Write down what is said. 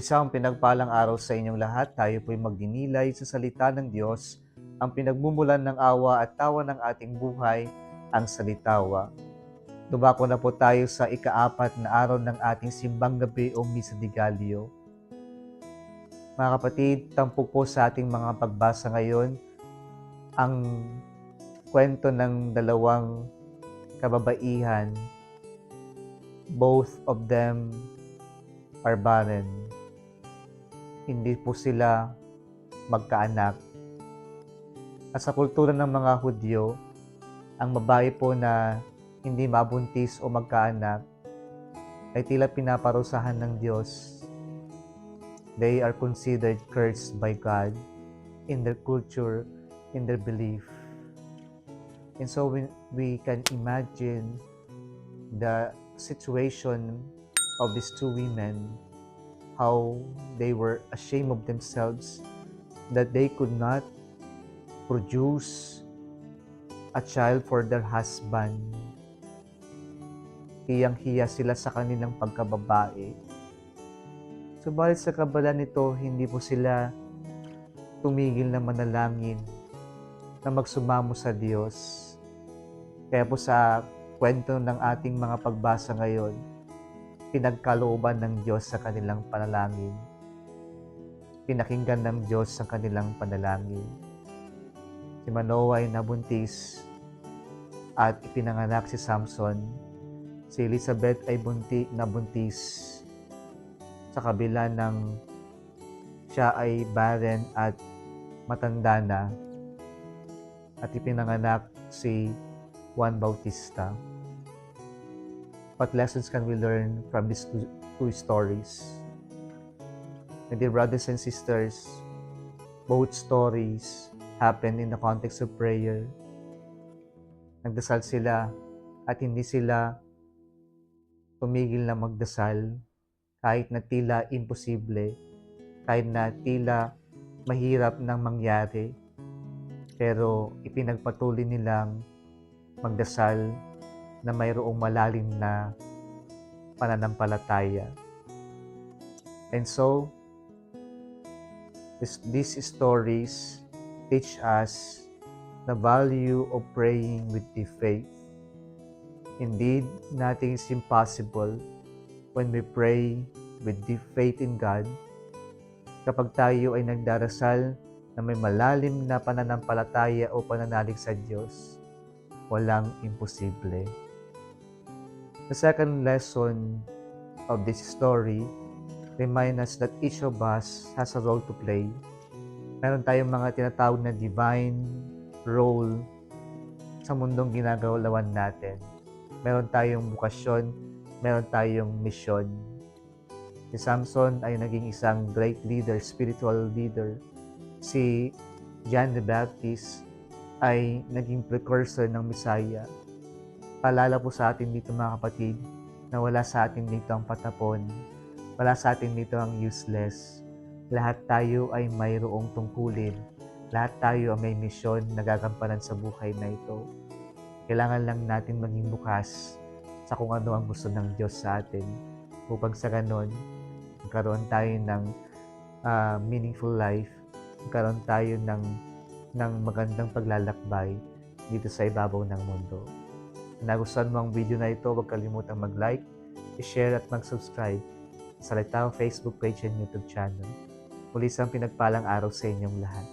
Isang pinagpalang araw sa inyong lahat. Tayo po'y magdinilay sa salita ng Diyos, ang pinagmumulan ng awa at tawa ng ating buhay, ang salitawa. Dumako na po tayo sa ika-4 na araw ng ating simbang gabi o Misa de Gallio. Mga kapatid, tampok po sa ating mga pagbasa ngayon ang kwento ng dalawang kababaihan. Both of them are barren. Hindi po sila magkaanak. At sa kultura ng mga Hudyo, ang babae po na hindi mabuntis o magkaanak ay tila pinaparusahan ng Diyos. They are considered cursed by God in their culture, in their belief. And so we can imagine the situation of these two women, how they were ashamed of themselves that they could not produce a child for their husband. Hiyang-hiya sila sa kanilang pagkababae. Subalit sa kabala nito, hindi po sila tumigil na manalangin, na magsumamo sa Diyos. Kaya po sa kwento ng ating mga pagbasa ngayon, pinagkalooban ng Diyos sa kanilang panalangin. Pinakinggan ng Diyos ang kanilang panalangin. Si Manoah ay nabuntis at ipinanganak si Samson. Si Elizabeth ay nabuntis sa kabila ng siya ay barren at matanda na, at ipinanganak si Juan Bautista. What lessons can we learn from these two stories? My dear brothers and sisters, both stories happen in the context of prayer. Nagdasal sila at hindi sila tumigil na magdasal kahit na tila imposible, kahit na tila mahirap nang mangyari. Pero ipinagpatuloy nilang magdasal na mayroong malalim na pananampalataya. And so, these stories teach us the value of praying with deep faith. Indeed, nothing is impossible when we pray with deep faith in God. Kapag tayo ay nagdarasal na may malalim na pananampalataya o pananalig sa Diyos, walang imposible. The second lesson of this story reminds us that each of us has a role to play. Meron tayong mga tinatawag na divine role sa mundong ginagalawan natin. Meron tayong bukasyon, meron tayong misyon. Si Samson ay naging isang great leader, spiritual leader. Si John the Baptist ay naging precursor ng Messiah. Paalala po sa atin dito mga kapatid, na wala sa atin dito ang patapon, wala sa atin dito ang useless. Lahat tayo ay mayroong tungkulin. Lahat tayo ay may misyon na gagampanan sa buhay na ito. Kailangan lang natin maging bukas sa kung ano ang gusto ng Diyos sa atin, upang sa ganon, magkaroon tayo ng meaningful life, magkaroon tayo ng magandang paglalakbay dito sa ibabaw ng mundo. Kung nagustuhan mo ang video na ito, huwag kalimutang mag-like, i-share at mag-subscribe sa Salitaw Facebook page and YouTube channel. Muli isang pinagpalang araw sa inyong lahat.